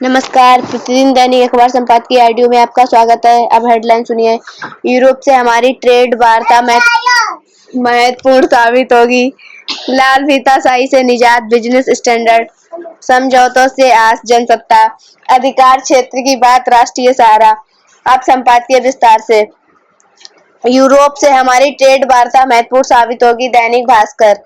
नमस्कार। प्रतिदिन दैनिक अखबार संपादकीय ऑडियो में आपका स्वागत है। अब हेडलाइन सुनिए। यूरोप से हमारी ट्रेड वार्ता महत्वपूर्ण साबित होगी। लाल फीताशाही से निजात, बिजनेस स्टैंडर्ड समझौतों से आस जनसत्ता, अधिकार क्षेत्र की बात राष्ट्रीय सहारा। अब संपादकीय विस्तार से। यूरोप से हमारी ट्रेड वार्ता महत्वपूर्ण साबित होगी। दैनिक भास्कर।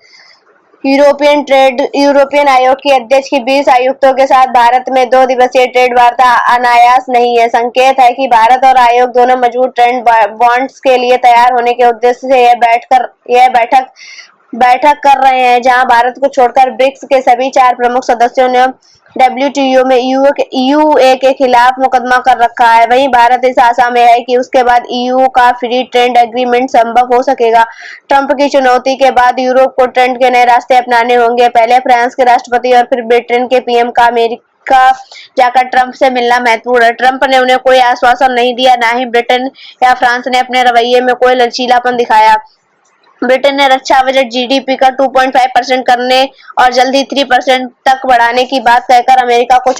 यूरोपियन आयोग की अध्यक्ष की 20 आयुक्तों के साथ भारत में 2 दिवसीय ट्रेड वार्ता अनायास नहीं है। संकेत है कि भारत और आयोग दोनों मजबूत ट्रेड बॉन्ड्स के लिए तैयार होने के उद्देश्य से यह बैठक कर रहे हैं, जहां भारत को छोड़कर ब्रिक्स के सभी 4 प्रमुख सदस्यों ने डब्ल्यूटीओ में ईयूए के खिलाफ मुकदमा कर रखा है। वहीं भारत इस आशा में है कि उसके बाद ईयू का फ्री ट्रेड एग्रीमेंट संभव हो सकेगा। ट्रंप की चुनौती के बाद यूरोप को ट्रेड के नए रास्ते अपनाने होंगे। पहले फ्रांस के राष्ट्रपति और फिर ब्रिटेन के पीएम का अमेरिका जाकर ट्रंप से मिलना महत्वपूर्ण है। ट्रंप ने उन्हें कोई आश्वासन नहीं दिया, न ही ब्रिटेन या फ्रांस ने अपने रवैये में कोई लचीलापन दिखाया। ब्रिटेन ने रक्षा बजट जीडीपी का 2.5% करने और जल्द ही 3% तक बढ़ाने की बात कहकर अमेरिका को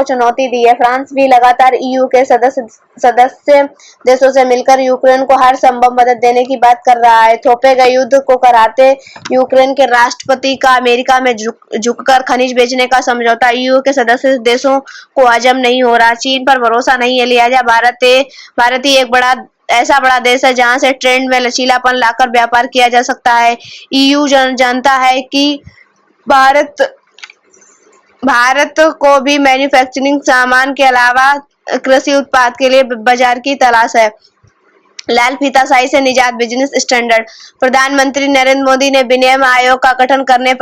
चुनौती दी है। फ्रांस भी लगातार ईयू के सदस्य देशों से मिलकर यूक्रेन को हर संभव मदद देने की बात कर रहा है। थोपे गए युद्ध को कराते यूक्रेन के राष्ट्रपति का अमेरिका में झुककर खनिज बेचने का समझौता ईयू के सदस्य देशों को हजम नहीं हो रहा। चीन पर भरोसा नहीं है, लिहाजा भारत ही एक ऐसा बड़ा देश है जहां से ट्रेड में लचीलापन लाकर व्यापार किया जा सकता है। ईयू जानता है कि भारत को भी मैन्युफैक्चरिंग सामान के अलावा कृषि उत्पाद के लिए बाजार की तलाश है। लाल फीताशाही से निजात, बिजनेस स्टैंडर्ड। प्रधानमंत्री नरेंद्र मोदी ने विनिमय आयोग का गठन करने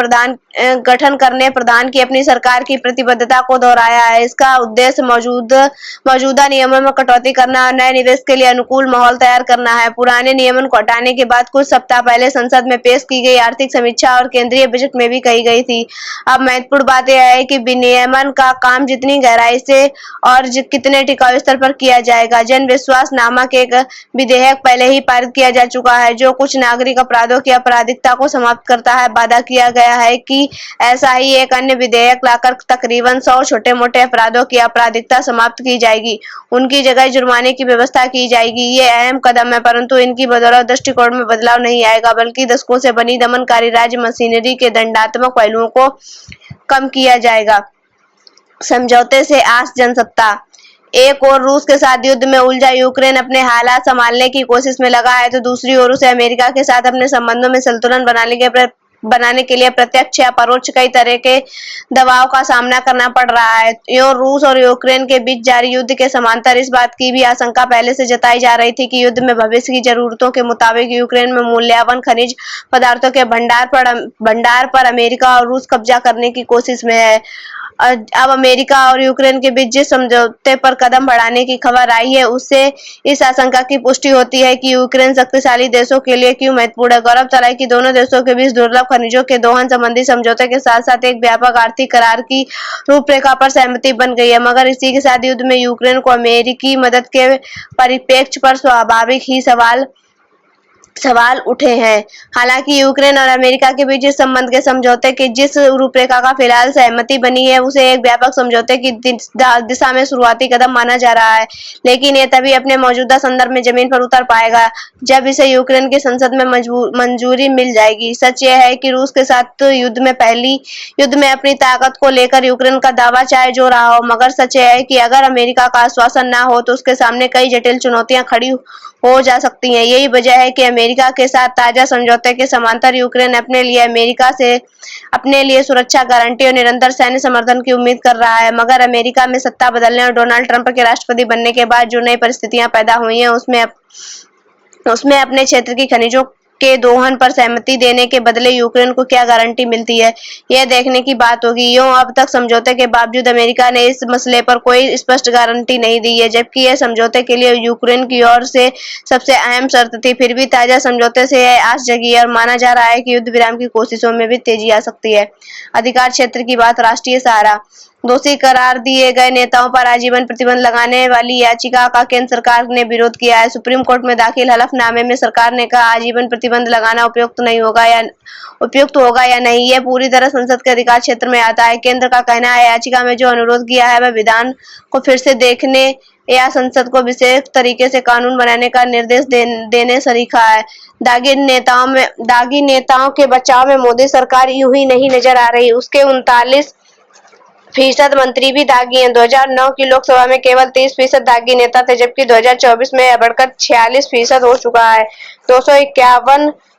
प्रधान की अपनी सरकार की प्रतिबद्धता को दोहराया है। इसका उद्देश्य मौजूदा नियमों में कटौती करना और नए निवेश के लिए अनुकूल माहौल तैयार करना है। पुराने नियमों को हटाने के बाद कुछ सप्ताह पहले संसद में पेश की गई आर्थिक समीक्षा और केंद्रीय बजट में भी कही गई थी। अब महत्वपूर्ण बात यह है कि विनियमन का काम जितनी गहराई से और कितने टिकाऊ स्तर पर किया जाएगा। जन विश्वास नामक एक विधेयक पहले ही पारित किया जा चुका है, जो कुछ नागरिक अपराधों की आपराधिकता को समाप्त करता है। वादा किया गया है कि ऐसा ही एक अन्य विधेयक लाकर तकरीबन 100 छोटे-मोटे अपराधों की आपराधिकता समाप्त की जाएगी। उनकी जगह जुर्माने की व्यवस्था की जाएगी। ये अहम कदम है, परंतु इनकी बदौलत दृष्टिकोण में बदलाव नहीं आएगा, बल्कि दशकों से बनी दमनकारी राज्य मशीनरी के दंडात्मक पहलुओं को कम किया जाएगा। समझौते से आस जनसत्ता। एक ओर रूस के साथ युद्ध में उलझा यूक्रेन अपने हालात संभालने की कोशिश में लगा है, तो दूसरी ओर उसे अमेरिका के साथ अपने संबंधों में संतुलन बनाने के लिए प्रत्यक्ष या परोक्ष कई तरह के दबाव का सामना करना पड़ रहा है। यूं रूस और यूक्रेन के बीच जारी युद्ध के समांतर इस बात की भी आशंका पहले से जताई जा रही थी कि युद्ध में भविष्य की जरूरतों के मुताबिक यूक्रेन में मूल्यवान खनिज पदार्थों के भंडार पर अमेरिका और रूस कब्जा करने की कोशिश में है। अब अमेरिका और यूक्रेन के बीच जिस समझौते पर कदम बढ़ाने की खबर आई है, उससे इस आशंका की पुष्टि होती है कि यूक्रेन शक्तिशाली देशों के लिए क्यों महत्वपूर्ण है। गौरतलब है कि दोनों देशों के बीच दुर्लभ खनिजों के दोहन संबंधी समझौते के साथ साथ एक व्यापक आर्थिक करार की रूपरेखा पर सहमति बन गई है, मगर इसी के साथ युद्ध में यूक्रेन को अमेरिकी मदद के परिप्रेक्ष्य पर स्वाभाविक ही सवाल उठे हैं। हालांकि यूक्रेन और अमेरिका के बीच इस संबंध के समझौते की जिस रूपरेखा का फिलहाल सहमति बनी है, उसे एक व्यापक समझौते की दिशा में शुरुआती कदम माना जा रहा है, लेकिन यह तभी अपने मौजूदा संदर्भ में जमीन पर उतर पाएगा जब इसे यूक्रेन की संसद में मंजूरी मिल जाएगी। सच यह है कि रूस के साथ युद्ध में अपनी ताकत को लेकर यूक्रेन का दावा चाहे जो रहा हो, मगर सच यह है कि अगर अमेरिका का आश्वासन न हो तो उसके सामने कई जटिल चुनौतियां खड़ी हो जा सकती हैं। यही वजह है कि अमेरिका के साथ ताजा समझौते के समांतर यूक्रेन अपने लिए सुरक्षा गारंटी और निरंतर सैन्य समर्थन की उम्मीद कर रहा है। मगर अमेरिका में सत्ता बदलने और डोनाल्ड ट्रंप के राष्ट्रपति बनने के बाद जो नई परिस्थितियां पैदा हुई हैं, उसमें अपने क्षेत्र की खनिजों के दोहन पर सहमति देने के बदले यूक्रेन को क्या गारंटी मिलती है, यह देखने की बात होगी। यूं अब तक समझौते के बावजूद अमेरिका ने इस मसले पर कोई स्पष्ट गारंटी नहीं दी है, जबकि यह समझौते के लिए यूक्रेन की ओर से सबसे अहम शर्त थी। फिर भी ताजा समझौते से यह आस जगी है और माना जा रहा है कि युद्ध विराम की कोशिशों में भी तेजी आ सकती है। अधिकार क्षेत्र की बात राष्ट्रीय सहारा। दोषी करार दिए गए नेताओं पर आजीवन प्रतिबंध लगाने वाली याचिका का केंद्र सरकार ने विरोध किया है। सुप्रीम कोर्ट में दाखिल हलफनामे में सरकार ने कहा आजीवन प्रतिबंध लगाना उपयुक्त होगा या नहीं, यह पूरी तरह संसद के अधिकार क्षेत्र में आता है। केंद्र का कहना है याचिका में जो अनुरोध किया है वह विधान को फिर से देखने या संसद को विशेष तरीके से कानून बनाने का निर्देश देने सरीखा है। दागी नेताओं के बचाव में मोदी सरकार यूं ही नहीं नजर आ रही, उसके 39% मंत्री भी दागी हैं। 2009 की लोकसभा में केवल 30% दागी नेता थे, जबकि 2024 में यह बढ़कर 46% हो चुका है।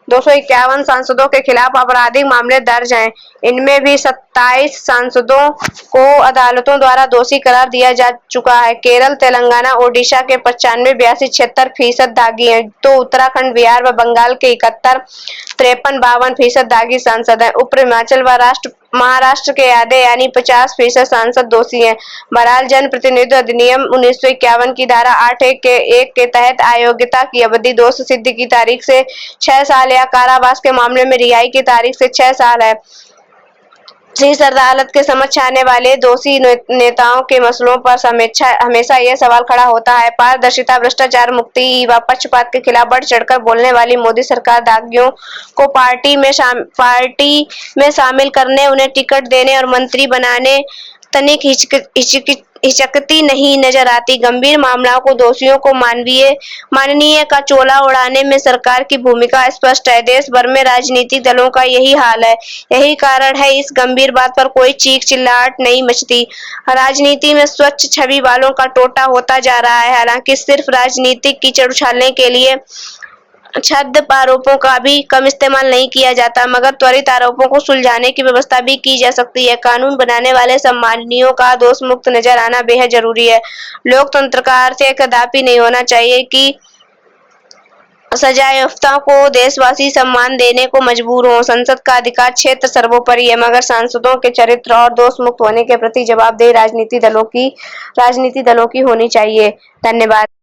251 सांसदों के खिलाफ आपराधिक मामले दर्ज हैं। इनमें भी 27 सांसदों को अदालतों द्वारा दोषी करार दिया जा चुका है। केरल, तेलंगाना, ओडिशा के 95, 82, 76% दागी हैं, तो उत्तराखंड, बिहार व बंगाल के 71, 53, 52% दागी सांसद हैं। ऊपर हिमाचल व महाराष्ट्र के आधे यानी 50% सांसद दोषी हैं। बहरहाल जनप्रतिनिधित्व अधिनियम 1951 की धारा 8(1) के तहत अयोग्यता की अवधि दोष सिद्धि की तारीख से 6 साल या कारावास के मामले में रिहाई की तारीख से 6 साल है। शीर्ष अदालत के समक्ष आने वाले दोषी नेताओं के मसलों पर हमेशा यह सवाल खड़ा होता है। पारदर्शिता, भ्रष्टाचार मुक्ति व पक्षपात के खिलाफ बढ़ चढ़कर बोलने वाली मोदी सरकार दागियों को पार्टी में शामिल करने, उन्हें टिकट देने और मंत्री बनाने तनिक हिचकती नहीं नजर आती। गंभीर मामलों को दोषियों को माननीय का चोला उड़ाने में सरकार की भूमिका स्पष्ट है। देश भर में राजनीतिक दलों का यही हाल है। यही कारण है इस गंभीर बात पर कोई चीख चिल्लाहट नहीं मचती। राजनीति में स्वच्छ छवि वालों का टोटा होता जा रहा है। हालांकि सिर्फ राजनीतिक कीचड़ उछालने के लिए छद्म आरोपों का भी कम इस्तेमाल नहीं किया जाता, मगर त्वरित आरोपों को सुलझाने की व्यवस्था भी की जा सकती है। कानून बनाने वाले सम्मानियों का दोष मुक्त नजर आना बेहद जरूरी है। लोकतंत्र का अर्थ कदापि नहीं होना चाहिए कि सजायाफ्ताओं को देशवासी सम्मान देने को मजबूर हों। संसद का अधिकार क्षेत्र सर्वोपरि है, मगर सांसदों के चरित्र और दोष मुक्त होने के प्रति जवाबदेही राजनीतिक दलों की होनी चाहिए। धन्यवाद।